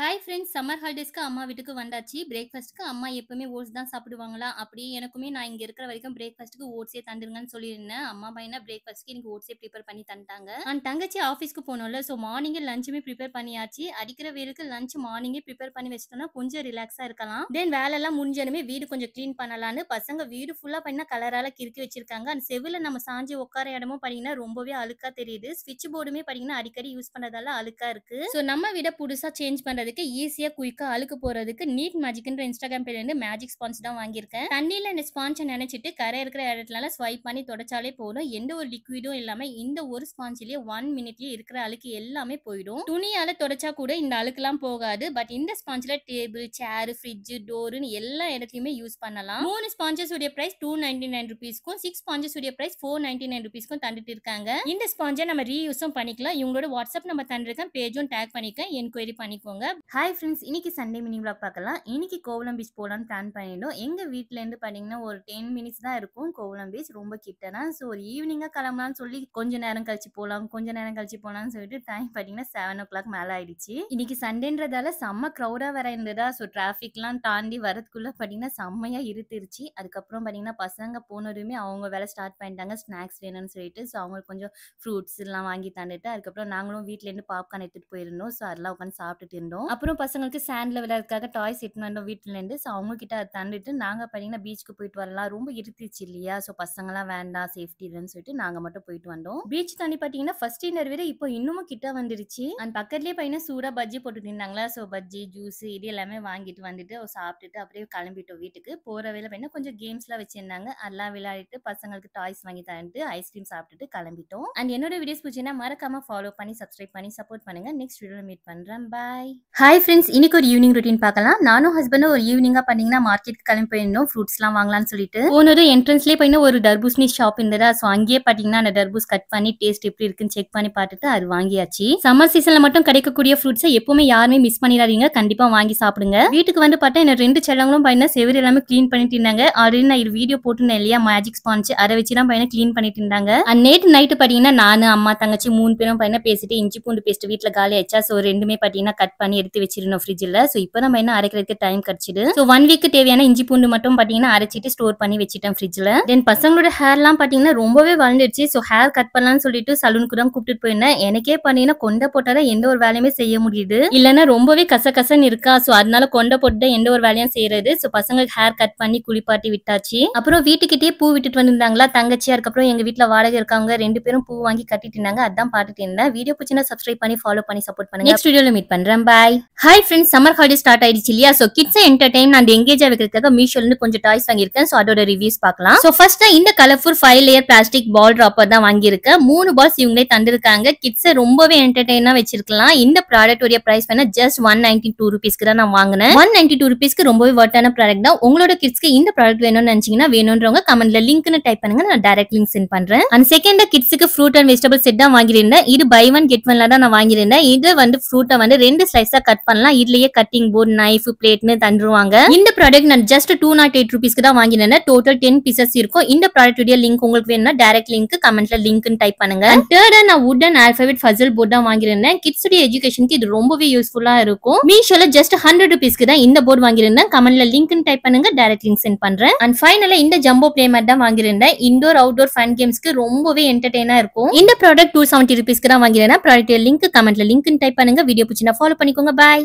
Hi friends, summer ஹாலிடேஸ்க்கு அம்மா வீட்டுக்கு வந்தாச்சு. பிரேக்ஃபாஸ்ட்டுக்கு அம்மா எப்பவுமே ஓட்ஸ் தான் சாப்பிடுவாங்களா, அப்படியே எனக்குமே நான் இங்க இருக்கிற வரைக்கும் பிரேக்ஃபாஸ்ட்டுக்கு ஓட்ஸே தந்துருங்கன்னு சொல்லியிருந்தேன். அம்மா பையனா பிரேக்ஃபாஸ்ட்டுக்கு எனக்கு ஓட்ஸே ப்ரிப்பேர் பண்ணி தந்துட்டாங்க. அண்ட் தங்கச்சி ஆஃபீஸ்க்கு போனோம்ல, ஸோ மார்னிங்கே லஞ்சுமே ப்ரிப்பேர் பண்ணியாச்சு. அடிக்கிற வெயிலுக்கு லஞ்ச் மார்னிங்கே ப்ரிப்பேர் பண்ணி வச்சிட்டோம்னா கொஞ்சம் ரிலாக்ஸா இருக்கலாம். தென் வேலைலாம் முடிஞ்சதுமே வீடு கொஞ்சம் க்ளீன் பண்ணலான்னு பசங்க வீடு ஃபுல்லா பண்ணா கலரால கிறுக்கி வச்சிருக்காங்க. அண்ட் செவுல நம்ம சாஞ்சி உட்கார இடமும் பார்த்தீங்கன்னா ரொம்பவே அழுக்கா தெரியுது. ஸ்விட்ச் போர்டுமே பார்த்தீங்கன்னா அடிக்கடி யூஸ் பண்ணதால அழுக்கா இருக்கு. ஸோ நம்ம வீட புதுசா சேஞ்ச் பண்றதுக்கு ஈஸியா குயிக்கா அழுக்கு போறதுக்கு நீட் மேஜிக்ன்ற இன்ஸ்டாகிராம் பேர்ல இருந்து மேஜிக் ஸ்பான்ஜ் தான் வாங்கியிருக்கேன். தண்ணியில இந்த ஸ்பான்ஜை நினைச்சிட்டு கரை இருக்கிற இடத்துல ஸ்வைப் பண்ணி தொடச்சாலே போதும். எந்த ஒரு லிக்விடும் இல்லாம இந்த ஒரு ஸ்பான்ஜ்லயே 1 மினிட்லயே இருக்கிற அழுக்கு எல்லாமே போயிடும். துணியால தொடச்சா கூட இந்த அழுக்குலாம் போகாது. பட் இந்த ஸ்பான்ஜ்ல டேபிள், சேர், ஃப்ரிட்ஜ், டோர்னு எல்லா இடத்துலயுமே யூஸ் பண்ணலாம். 3 ஸ்பான்ஜஸ் உடைய பிரைஸ் 299 ருபீஸ்க்கும் 6 ஸ்பான்ஜஸ் உடைய பிரைஸ் 499 ருபீஸ்க்கும் தந்துட்டு இருக்காங்க. இந்த ஸ்பான்ஜை நம்ம ரீயூஸும் பண்ணிக்கலாம். இவங்களோட வாட்ஸ்அப் நம்ம தந்திருக்கேன், பேஜும் டேக் பண்ணிக்கேன், என்கொயரி பண்ணிக்கோங்க. ஹாய் ஃப்ரெண்ட்ஸ், இன்னைக்கு சண்டே மினி vlog பார்க்கலாம். இன்னைக்கு கோவளம் பீச் போகலான்னு பிளான் பண்ணிட்டோம். எங்க வீட்ல இருந்து பார்த்தீங்கன்னா ஒரு 10 மினிட்ஸ் தான் இருக்கும் கோவளம் பீச், ரொம்ப கிட்ட தான். ஸோ ஒரு ஈவினிங்கா கிளம்பலாம்னு சொல்லி கொஞ்ச நேரம் கழிச்சு போகலாம்னு சொல்லிட்டு டைம் பார்த்தீங்கன்னா 7 o'clock மேலே ஆயிடுச்சு. இன்னைக்கு சண்டேன்றதால செம்ம க்ரௌடா வேற இருந்ததா. ஸோ டிராஃபிக்லாம் தாண்டி வரதுக்குள்ள பார்த்தீங்கன்னா செம்மையா இருட்டுருச்சு. அதுக்கப்புறம் பார்த்தீங்கன்னா பசங்க போனதுமே அவங்க வேலை ஸ்டார்ட் பண்ணிட்டாங்க, ஸ்நாக்ஸ் வேணும்னு சொல்லிட்டு. ஸோ அவங்களுக்கு கொஞ்சம் ஃப்ரூட்ஸ் எல்லாம் வாங்கி தந்துட்டு அதுக்கப்புறம் நாங்களும் வீட்ல இருந்து பாப்கார்ன் எடுத்துட்டு போயிருந்தோம். ஸோ அதெல்லாம் உட்காந்து சாப்பிட்டுட்டு இருந்தோம். அப்புறம் பசங்களுக்கு சாண்ட்ல விளையாடுறதுக்காக டாய்ஸ் எடுத்துட்டு வந்தோம் வீட்டுல இருந்து. ஸோ அவங்க கிட்ட அதை தந்துட்டு நாங்க பார்த்தீங்கன்னா பீச்சுக்கு போயிட்டு வரலாம், ரொம்ப இருந்துச்சு இல்லையா. ஸோ பசங்கலாம் வேண்டாம், சேஃப்டி இல்லைன்னு சொல்லிட்டு நாங்க மட்டும் போயிட்டு வந்தோம். பீச் தண்ணி பார்த்தீங்கன்னா ஃபர்ஸ்ட் இன்னர் விட இப்போ இன்னமும் கிட்ட வந்துருச்சு. அந்த பக்கத்துலயே பார்த்தீங்கன்னா சூடா பஜ்ஜி போட்டு இருந்தாங்களா. ஸோ பஜ்ஜி, ஜூஸ் இது எல்லாமே வாங்கிட்டு வந்துட்டு சாப்பிட்டுட்டு அப்படியே கிளம்பிட்டோம் வீட்டுக்கு. போற வேலை பார்த்தீங்கன்னா கொஞ்சம் கேம்ஸ்லாம் வச்சிருந்தாங்க, அதெல்லாம் விளையாடிட்டு பசங்களுக்கு டாய்ஸ் வாங்கி தந்துட்டு ஐஸ்கிரீம் சாப்பிட்டுட்டு கிளம்பிட்டோம். அண்ட் என்னோட வீடியோஸ் பிடிச்சிருந்தா மறக்காம ஃபாலோ பண்ணி சப்ஸ்கிரைப் பண்ணி சப்போர்ட் பண்ணுங்க. நெக்ஸ்ட் வீடியோல மீட் பண்றேன். பாய். ஹாய் ஃப்ரெண்ட்ஸ், இன்னைக்கு ஒரு ஈவினிங் ரொட்டீன் பார்க்கலாம். நானும் ஹஸ்பண்டும் ஒரு ஈவினிங்கா பார்த்தீங்கன்னா மார்க்கெட்டுக்கு கிளம்பி போயிருந்தோம் ஃப்ரூட்ஸ்லாம் வாங்கலாம்னு சொல்லிட்டு. போனதும் என்ட்ரன்ஸ்லேயே பார்த்தீங்கன்னா ஒரு தர்பூசணி ஷாப் இருந்ததா. ஸோ அங்கேயே பார்த்தீங்கன்னா அந்த தர்பூஸ் கட் பண்ணி டேஸ்ட் எப்படி இருக்குன்னு செக் பண்ணி பார்த்துட்டு அது வாங்கியாச்சு. சம்மர் சீசன்ல மட்டும் கிடைக்கக்கூடிய ஃப்ரூட்ஸை எப்பவுமே யாருமே மிஸ் பண்ணிடாதீங்க, கண்டிப்பா வாங்கி சாப்பிடுங்க. வீட்டுக்கு வந்து பார்த்தா என்ன 2 செல்லங்களும் பார்த்தீங்கன்னா செவரு எல்லாமே க்ளீன் பண்ணிட்டு இருந்தாங்க. ஆல்ரெடி நான் இது வீடியோ போட்டுருந்தேன் இல்லையா, மேஜிக் ஸ்பான்ஜ் அதை வச்சு தான் பார்த்தீங்கன்னா க்ளீன் பண்ணிட்டு இருந்தாங்க. நேற்று நைட்டு பார்த்தீங்கன்னா நானு, அம்மா, தங்கச்சி 3 பேரும் பார்த்தீங்கன்னா பேசிட்டு இஞ்சி பூண்டு பேஸ்ட் வீட்டில் காலி ஆயிடுச்சா. ஸோ ரெண்டுமே பார்த்தீங்கன்னா கட் பண்ணி எடுத்து வச்சிருந்தோம் ஃப்ரிட்ஜில். ஸோ இப்போ நம்ம என்ன அரைக்கிறதுக்கு டைம் கிடைச்சிது. ஸோ 1 வீக் தேவையான இஞ்சி பூண்டு மட்டும் பார்த்தீங்கன்னா அரைச்சிட்டு ஸ்டோர் பண்ணி வச்சிட்டேன் ஃப்ரிட்ஜில். தென் பசங்களோட ஹேர்லாம் பார்த்தீங்கன்னா ரொம்பவே வளர்ந்துருச்சு. ஸோ ஹேர் கட் பண்ணலாம்னு சொல்லிட்டு சலூனுக்கு தான் கூப்பிட்டு போயிருந்தேன். எனக்கே பார்த்தீங்கன்னா கொண்டை போட்டாதான் எந்த ஒரு வேலையுமே செய்ய முடியுது, இல்லைன்னா ரொம்பவே கசகசன்னு இருக்கா. ஸோ அதனால கொண்டை போட்டு தான் எந்த ஒரு வேலையும் செய்யறது. ஸோ பசங்களுக்கு ஹேர் கட் பண்ணி குளிப்பாட்டி விட்டாச்சு. அப்புறம் வீட்டுக்கிட்டே பூ விட்டுட்டு வந்திருந்தாங்களா தங்கச்சி, அதுக்கப்புறம் எங்க வீட்டில் வாடகை இருக்காங்க 2 பேரும் பூ வாங்கி கட்டிட்டு இருந்தாங்க, அதான் பார்த்துட்டு இருந்தேன். வீடியோ பிடிச்சினா சப்ஸ்கிரைப் பண்ணி ஃபாலோ பண்ணி சப்போர்ட் பண்ணுங்க. நெக்ஸ்ட் வீடியோல மீட் பண்றேன். Bye. Hi friends, summer holiday start ஆயிடுச்சு இல்லையா. So kids entertain and engage ஆகிறதுக்காக மீஷோல இருந்து கொஞ்சம் டாய்ஸ் வாங்கியிருக்கேன். ஸோ அதோட ரிவ்யூஸ் பார்க்கலாம். ஸோ ஃபர்ஸ்ட் இந்த colourful 5 layer plastic ball dropper தான் வாங்கியிருக்கேன். 3 பால்ஸ் இவங்களே தந்திருக்காங்க. கிட்ஸை ரொம்பவே என்டர்டைனா வச்சிருக்கலாம். இந்த ப்ராடக்ட் உடைய பிரைஸ் வேணா ஜஸ்ட் 192 ருபீஸ்க்கு தான் நான் வாங்கினேன். 192 ருபீஸ்க்கு ரொம்பவே வர்த்தான ப்ராடக்ட் தான். உங்களோட கிட்ஸ்க்கு இந்த ப்ராடக்ட் வேணும்னு நினைச்சீங்கன்னா வேணும்ன்றவங்க கமெண்ட்ல லிங்க்னு டைப் பண்ணுங்க, நான் டைரக்ட் லிங்க் சென்ட் பண்றேன். அண்ட் செகண்ட் கிட்ஸுக்கு ஃப்ரூட் அண்ட் வெஜிடபிள் செட் தான் வாங்கியிருந்தேன். இது பை 1 கெட் 1ல தான் நான் வாங்கியிருந்தேன். இது வந்து ஃப்ரூட்டை வந்து 2 ஸ்லைஸா கட் பண்ணலாம். இதுலயே கட்டிங் போர்ட், நைஃப், பிளேட்னு தந்துருவாங்க. இந்த ப்ராடக்ட் நான் ஜஸ்ட் 208 ருபீஸ்க்கு தான் வாங்கினேன். டோட்டல் 10 பீசஸ் இருக்கும். இந்த ப்ராடக்ட் உடைய லிங்க் உங்களுக்கு வேணும்னா டைரக்ட் லிங்க் கமெண்ட்ல லிங்க்னு டைப் பண்ணுங்க. தேர்ட் நான் wood and alphabet puzzle board தான் வாங்கியிருந்தேன். கிட்ஸ் உடைய எஜுகேஷனுக்கு இது ரொம்பவே யூஸ்ஃபுல்லா இருக்கும். மீஷோல ஜஸ்ட் 100 ருபீஸ்க்கு தான் இந்த போர்ட் வாங்கியிருந்தேன். கமெண்ட்ல லிங்க்னு டைப் பண்ணுங்க, டைரக்ட் லிங்க் சென்ட் பண்றேன். அண்ட் ஃபைனலா இந்த ஜம்போ பிளே மேட் தான் வாங்கியிருந்தேன். இன்டோர் அவுட்டோர் ஃபன் கேம்ஸ்க்கு ரொம்பவே என்டர்டெயினா இருக்கும். இந்த ப்ராடக்ட் 270 ருபீஸ்க்கு தான் வாங்கியிருந்தேன். ப்ராடக்ட் லிங்க் கமெண்ட்ல லிங்க்னு டைப் பண்ணுங்க. வீடியோ பிடிச்சினா ஃபாலோ பண்ணிக்கோங்க. பாய்.